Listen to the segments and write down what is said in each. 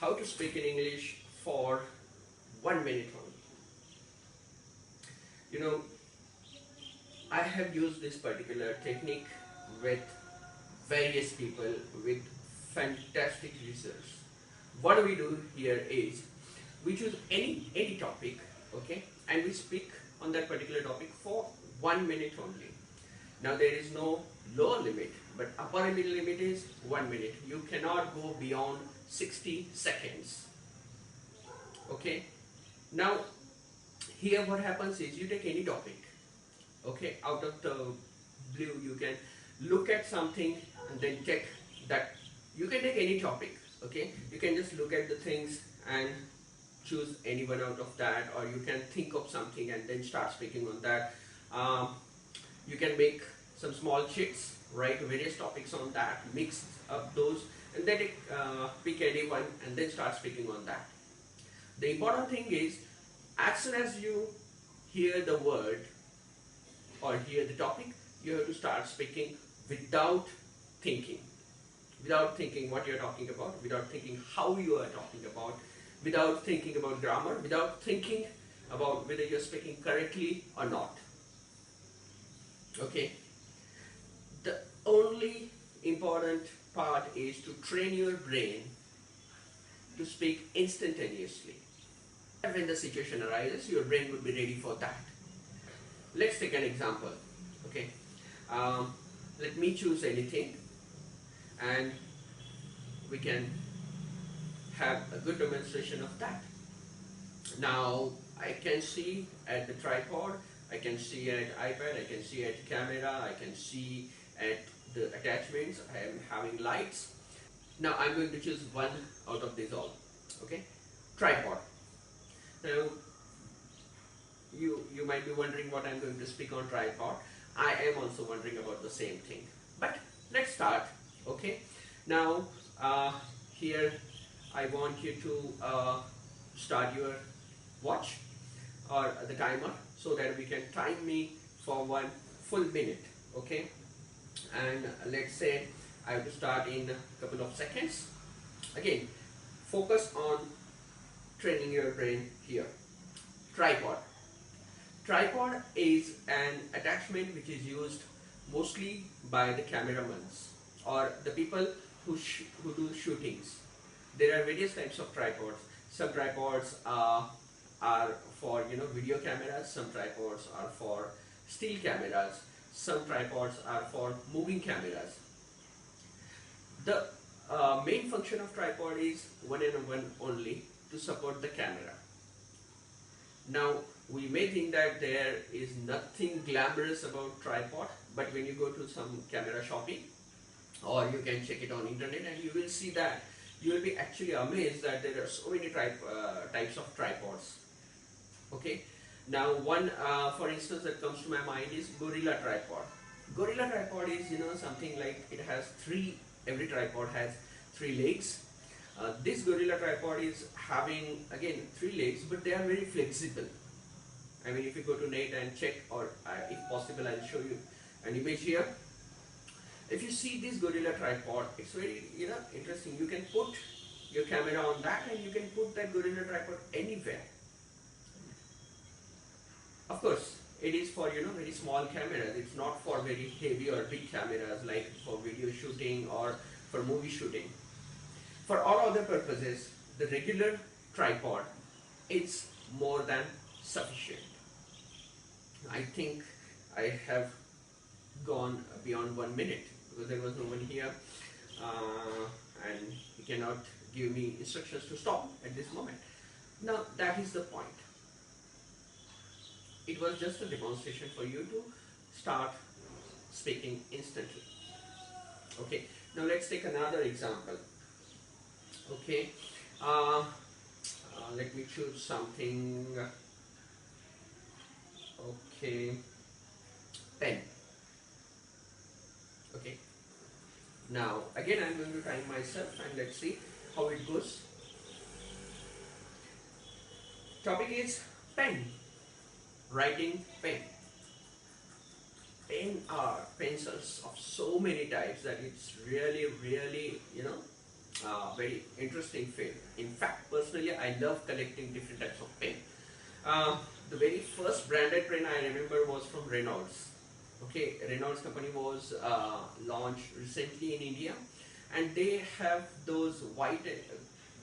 how to speak in English for 1 minute only. You know, I have used this particular technique with various people with fantastic results. What we do here is we choose any topic, okay, and we speak on that particular topic for 1 minute only. Now there is no lower limit, but upper limit is 1 minute. You cannot go beyond 60 seconds. Okay. Now here what happens is you take any topic, okay, out of the blue. You can look at something and then check that. You can take any topic, okay. You can just look at the things and choose any one out of that, or you can think of something and then start speaking on that. You can make some small sheets, write various topics on that, mix up those, and then pick any one and then start speaking on that. The important thing is, as soon as you hear the word or hear the topic, you have to start speaking without thinking what you're talking about, without thinking how you are talking about, without thinking about grammar, without thinking about whether you're speaking correctly or not. Okay. The only important part is to train your brain to speak instantaneously. When the situation arises, your brain would be ready for that. Let's take an example. Okay. Let me choose anything and we can have a good demonstration of that. Now I can see at the tripod, I can see at iPad, I can see at camera, I can see at the attachments. I am having lights. Now I'm going to choose one out of these all. Okay, tripod. Now you might be wondering what I'm going to speak on tripod. I am also wondering about the same thing. But let's start. Okay. Now here I want you to start your watch or the timer so that we can time me for 1 full minute. Okay. And let's say I have to start in a couple of seconds. Again, focus on training your brain here. Tripod. Tripod is an attachment which is used mostly by the cameramans or the people who do shootings. There are various types of tripods. Some tripods are for video cameras. Some tripods are for still cameras. Some tripods are for moving cameras. The main function of tripod is one and one only, to support the camera. Now we may think that there is nothing glamorous about tripod, but when you go to some camera shopping, or you can check it on internet, and you will see that you will be actually amazed that there are so many types of tripods. Okay. Now one for instance that comes to my mind is gorilla tripod. Gorilla tripod is something like it has every tripod has 3 legs. This gorilla tripod is having again 3 legs, but they are very flexible. I mean, if you go to net and check, or if possible I'll show you an image here. If you see this gorilla tripod, it's very interesting. You can put your camera on that and you can put that gorilla tripod anywhere. Of course, it is for very small cameras. It's not for very heavy or big cameras like for video shooting or for movie shooting. For all other purposes, the regular tripod is more than sufficient. I think I have gone beyond 1 minute because there was no one here and he cannot give me instructions to stop at this moment. Now that is the point. It was just a demonstration for you to start speaking instantly. Okay, now let's take another example. Okay, let me choose something. Okay, pen. Okay, now again I'm going to time myself and let's see how it goes. Topic is pen. Writing pen. Pen are pencils of so many types that it's really very interesting field. In fact, personally, I love collecting different types of pen. The very first branded pen I remember was from Reynolds. Okay, Reynolds company was launched recently in India, and they have those white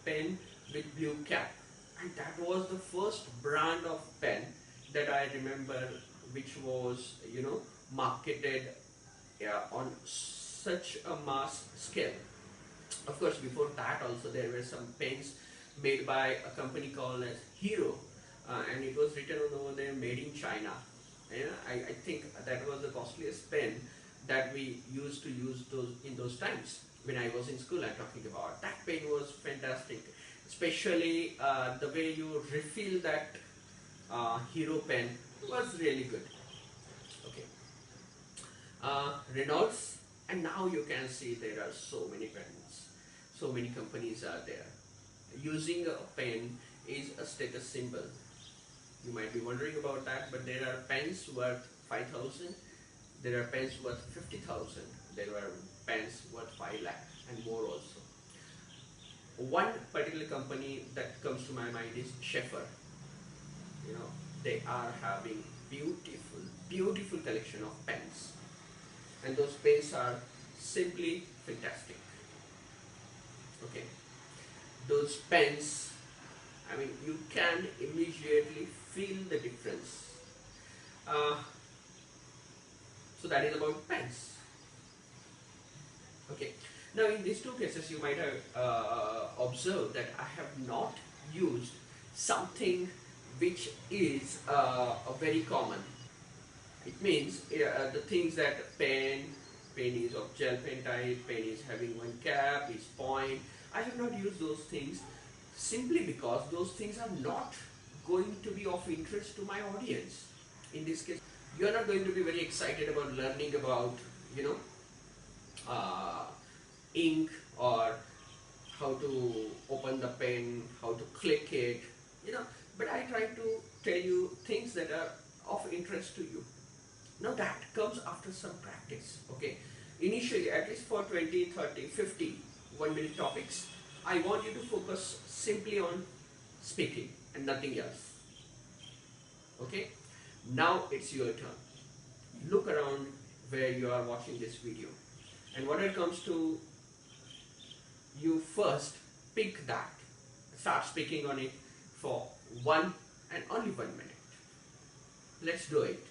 pen with blue cap, and that was the first brand of pen that I remember, which was marketed on such a mass scale. Of course, before that also there were some pens made by a company called as Hero, and it was written on over there, made in China. Yeah, I think that was the costliest pen that we used to use those in those times when I was in school. I'm talking about that pen was fantastic, especially the way you refill that Hero pen was really good. Okay, Reynolds, and now you can see there are so many pens, so many companies are there. Using a pen is a status symbol. You might be wondering about that, but there are pens worth 5,000, there are pens worth 50,000, there are pens worth 5 lakh and more also. One particular company that comes to my mind is Schaefer. They are having beautiful collection of pens, and those pens are simply fantastic. Okay, those pens, I mean, you can immediately feel the difference. So that is about pens. Okay. Now in these two cases, you might have observed that I have not used something which is very common. It means the things that pen is of gel pen type, pen is having one cap, is point. I have not used those things simply because those things are not going to be of interest to my audience. In this case, you are not going to be very excited about learning about uh, ink, or how to open the pen, how to click it, but I try to tell you things that are of interest to you. Now that comes after some practice. Okay, initially at least for 20, 30, 50 1-minute topics, I want you to focus simply on speaking and nothing else. Okay, now it's your turn. Look around where you are watching this video, and when it comes to you, first pick that, start speaking on it for 1 and only 1 minute. Let's do it.